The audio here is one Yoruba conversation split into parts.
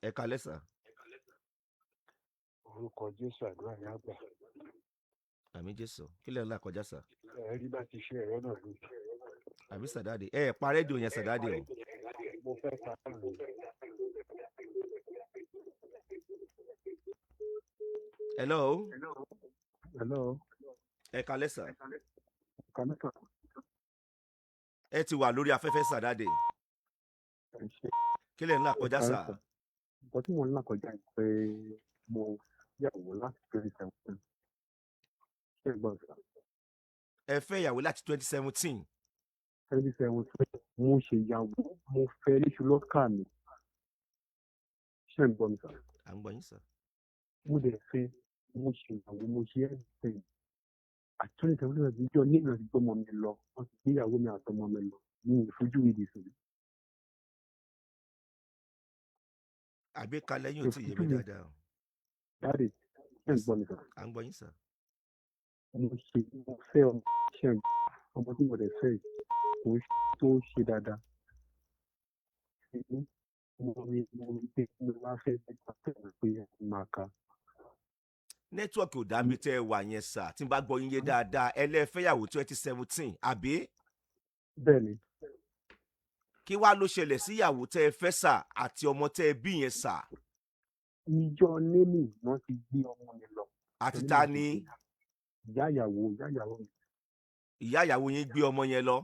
ẹ kalẹ́ sà. Orúkọ Jésù àdúrà ní àgbà. Àmì Jésù kí lẹ́nu là kọjá sà. Ẹ̀rí bá ti ṣe ẹ̀rọ náà lójú. Àmì sàdáde ẹ pa rédíò yẹn sàdáde o. Mo fẹ́ ta lò. Hello. Hello. Ẹ kalẹ́ sà. Kàmẹ́fà. Ẹ ti wà lórí afẹ́fẹ́ sàdáde. Ẹ ṣe. Kí lẹ́nu là kọjá sà. Nǹkan tí mo ń là kọjá ni pé mo yàwó láti 2017. Ṣé ẹ gbọ́ sà? Ẹ fẹ́ ìyàwó láti 2017. 2017 mo ṣe ìyàwó mo fẹ́ níṣu lọ́kà mi. Ṣé ẹ gbọ́ mi sà? À ń gbọ́ yín sà. Mo dẹ̀ fẹ́ mo ṣe ìyàwó mo ṣe everything. Àti 2017 níjọ́ ní ìrìnàjò gbọ́mọ mi lọ wọ́n ti gbé ìyàwó mi àtọmọ mi lọ ní ìfojú ìdí sùn. Àgbékalẹ̀ yóò ti yé mi dáadáa o. Dáàdì ṣé ń gbọ́ mi sà? À ń gbọ́ yín sà. Mo fẹ́ ọmọ ṣe ọmọ tí mo dẹ̀ fẹ́ kò tó ṣe dáadáa. Mo rí pé mo máa fẹ́ nípa tẹ̀lé pé máa ka. Nẹ́tíwọ̀kì ò dá mi tẹ́ ẹ wà yẹn sà tí n bá gbọ́ yín yé dáadáa ẹ lẹ́ fẹ́yàwó 2017 àbí? Bẹ́ẹ̀ni. Kí wá ló ṣẹlẹ̀ sí ìyàwó tẹ́ ẹ fẹ́ sà àti ọmọ tẹ́ ẹ bí yẹn sà? Ìjọ Némì wọ́n ti gbé ọmọ mi lọ. Àti ta ni? Ìyá ìyàwó mi. Ìyá ìyàwó yín gbé ọmọ yẹn lọ?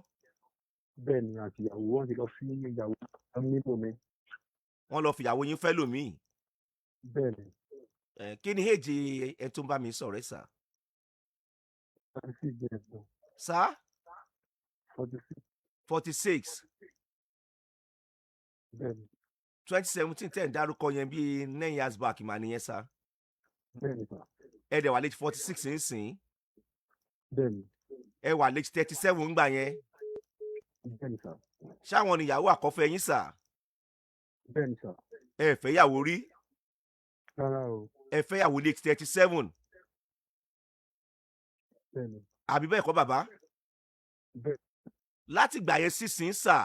Bẹ́ẹ̀ni àti ìyàwó wọn ti lọ fi ìyàwó nípò mi. Wọ́n lọ fi ìyàwó yín fẹ́ lòmíì? Bẹ́ẹ̀ni. Kí ni èjì ẹ tó ń bá mi sọ̀rọ̀ ẹ sà? 46 years old. Sà? 46. 46. Bẹ́ẹ̀ni. 2017 tẹ́ ń dárúkọ yẹn bíi 9 years back mà nìyẹn sà? Bẹ́ẹ̀ni sà. Ẹ dẹ̀ wà létí 46 nísìn? Bẹ́ẹ̀ni. Ẹ wà létí 37 ńgbà yẹn? Bẹ́ẹ̀ni sà. Ṣáwọn níyàwó àkọ́fẹ́ yín sà? Bẹ́ẹ̀ni sà. Ẹ fẹ́ yàwó rí? Rárá o. Ẹ fẹ́ yàwó létí 37? Bẹ́ẹ̀ni. Àbí bẹ́ẹ̀ kọ́ bàbá? Bẹ́ẹ̀ni. Láti gbà yẹn sísìn sà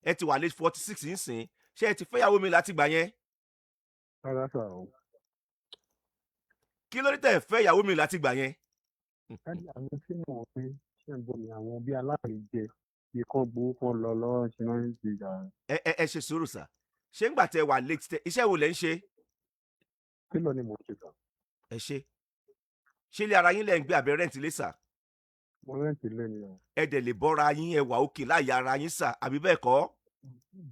ẹ ti wà létí 46 nísìn ṣé ẹ ti fẹ́ yàwó mi láti gbà yẹn? Rárá sà o. Kí ló dé tẹ́ fẹ́ yàwó mi láti gbà yẹn? Àwọn tí mo pé ṣé ń bọ̀ ní àwọn bí aláàrẹ̀jẹ bí kan gbowó kan lọ lọ́wọ́ ṣe máa ń ṣe ìjà. Ẹ ṣe sùúrù sà. Ṣé ńgbà tẹ́ wà létí tẹ iṣẹ́ wo lẹ ń ṣe? Kí ló ni mo ṣe sà? Ẹ ṣe. Ṣé ilé ara yín lẹ ń gbé àbẹ́ rẹ́ǹtì lé sà? Mo rẹ́ǹtì lẹ́nu o. Ẹ dẹ̀ lè bọ́ra yín ẹ wà òkè láyé ara yín sà àbí bẹ́ẹ̀ kọ́?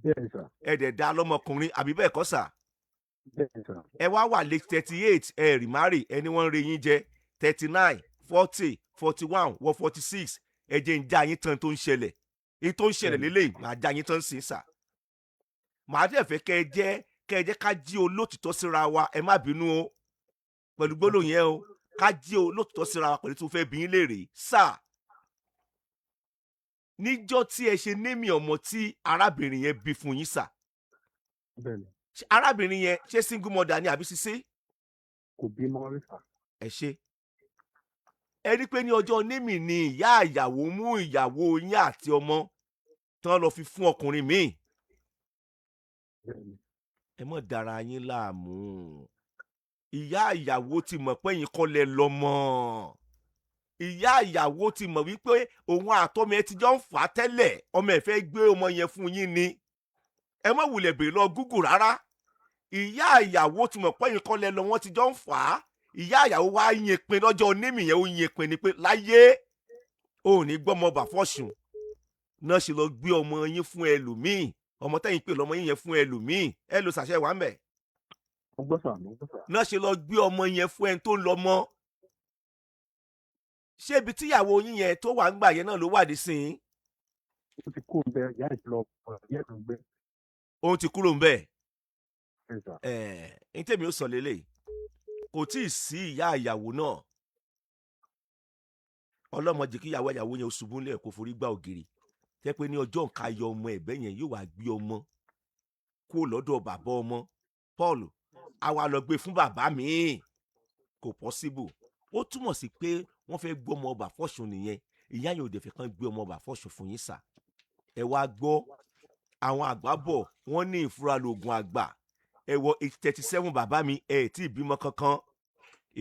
Bẹ́ẹ̀ni sà. Ẹ dẹ̀ dá lọ́mọkùnrin àbí bẹ́ẹ̀ kọ́ sà? Bẹ́ẹ̀ni sà. Ẹ wá wà létí 38 ẹ rì márì ẹni wọ́n ń re yín jẹ 39 40 41 wọ 46 ẹ jẹ́ ń já yín tán tó ń ṣẹlẹ̀ èyí tó ń ṣẹlẹ̀ lélẹ́yìn màá já yín tán sí sà. Màá dẹ̀ fẹ́ kẹ́ ẹ jẹ́ ká jí olótìtọ́ síra wa ẹ má bínú o pẹ̀lú gbólóhùn yẹn o ká jí olótìtọ́ síra wa pẹ̀lú tó fẹ́ bí yín léèrè sà. Níjọ́ tí ẹ ṣe némì ọmọ tí arábìnrin yẹn bí fún yín sà. Bẹ́ẹ̀ni. Arábìnrin yẹn ṣé single mother ni àbí sísí? Kò bímọ rí sà. Ẹ ṣe. Ẹ rí pé ní ọjọ́ némì ni ìyá ìyàwó mú ìyàwó yín àti ọmọ tán lọ fi fún ọkùnrin míì. Bẹ́ẹ̀ni. Ẹ mọ̀ dára yín láàmú. Ìyá ìyàwó ti mọ̀ pé yín kọ́ lẹ lọ́mọ. Ìyá ìyàwó ti mọ̀ wípé òun àtọmọ ẹ ti jọ ń fà á tẹ́lẹ̀ ọmọ ẹ fẹ́ gbé ọmọ yẹn fún yín ni. Ẹ má wulẹ̀ bèrè lọ Google rárá. Ìyá ìyàwó ti mọ̀ pé yín kọ́ lẹ lọ wọ́n ti jọ ń fà á. Ìyá ìyàwó wá yin pin lọ́jọ́ némì yẹn ó yin pin ni pé láyé ò ní gbọ́mọ bà fọ́ṣùn náà ṣe lọ gbé ọmọ yín fún ẹlòmíì ọmọ tẹ́yìn pé lọ́mọ yín yẹn fún ẹlòmíì ẹ lọ ṣàṣẹ wà ń bẹ̀. Mo gbọ́ sà. Náà ṣe lọ gbé ọmọ yẹn fún ẹni tó ń lọ́mọ. Ṣé ibi tíyàwó yín yẹn tó wà ń gbà yẹn náà ló wàdí sí i? Ó ti kó bẹ ìyá ìlọ ìyá ìlú gbé. Òun ti kúrò ń bẹ̀. Ẹ sà. Ní tèmi ó sọ lélẹ̀ kò tí ì sí ìyá ìyàwó náà. Ọlọ́mọdé kí ìyàwó yẹn ó ṣubú ńlẹ̀ kó forí gbá ògiri. Tẹ́ pé ní ọjọ́ nǹkan ayọ̀ ọmọ ẹ̀bẹ́ yẹn yóò wá gbé ọmọ kó lọ́dọ̀ bàbá ọmọ Paul àwa lọ gbé fún bàbá mi kò possible. Ó túmọ̀ sí pé wọ́n fẹ́ gbé ọmọ ọba fọ́ṣùn nìyẹn. Ìyá yẹn ò dẹ̀ fẹ́ kán gbé ọmọ ọba fọ́ṣùn fún yín sà. Ẹ wá gbọ́ àwọn àgbà bọ̀ wọ́n ní ìfura lògùn àgbà. ẹ wọ age 37 bàbá mi ẹ tí ì bímọ kankan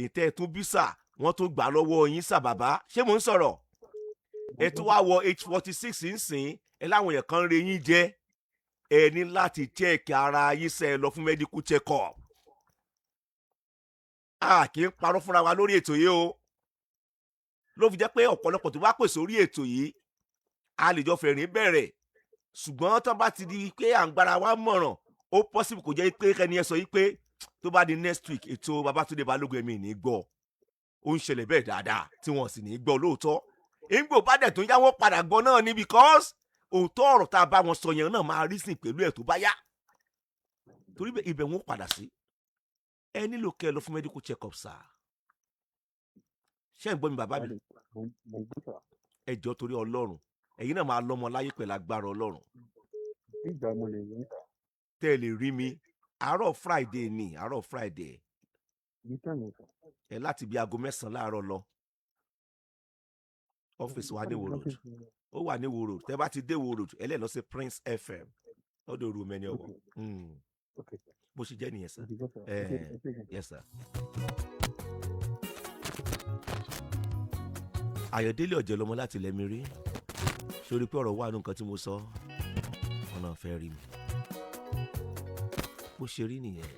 ètẹ́ ẹ tún bí sà wọ́n tún gbà lọ́wọ́ yín sà bàbá ṣé mò ń sọ̀rọ̀ ẹ tún wá wọ age 46 nsìn ẹ láwọn èèyàn kan ń re yín jẹ ẹ ní láti check ara yín sẹ́ ẹ lọ fún medical check up a kì í parọ́ fúnra wa lórí ètò yìí o ló fi jẹ́ pé ọ̀pọ̀lọpọ̀ tó bá pèsè orí ètò yìí a lè jọ fẹ̀rín bẹ̀rẹ̀ ṣùgbọ́n tó bá ti di pé à ń gbára wa mọ̀ràn ó possible kò jẹ́ pé kẹ́ni ẹ sọ yìí pé tó bá di next week ètò Babátúndé Balógun ẹ̀mí ní gbọ́ ó ń ṣẹlẹ̀ bẹ́ẹ̀ dáadáa tí wọ́n sì ní gbọ́ lóòótọ́ ìgbò bá dẹ̀ tó ń yá wọ́n padà gbọ́ náà ni because òótọ́ ọ̀rọ̀ tá a bá wọn sọ yẹn náà máa rí sìn pẹ̀lú ẹ̀ tó bá yá torí ibẹ̀ wọn padà sí ẹ nílò kẹ́ ẹ lọ fún medical check up sir ṣé ń gbọ́ mi bàbá mi ẹ jọ̀ọ́ torí Ọlọ́run ẹ̀yin náà máa lọ́mọ láyé pẹ̀lú agbára Ọlọ́run ìgbà mo lè rí ta. tẹ́ ẹ lè rí mi àárọ̀ Friday ni àárọ̀ Friday ẹ láti bí aago 9 láàárọ̀ lọ ọ́fíìsì wa ní Ìwó Road ó wà ní Ìwó Road tẹ́ bá ti dé Ìwó Road ẹ lè lọ sí Prince FM lọ́dọ̀ òru mẹ́ni ọ̀wọ́ bó ṣe jẹ́ nìyẹn sir yes sir. Ayọ̀délé Ọ̀jẹ̀lọ́mọ láti lẹ́mi rí sórí pé ọ̀rọ̀ wà ní nǹkan tí mo sọ ọ̀nà fẹ́ rí mi bó ṣe rí nìyẹn.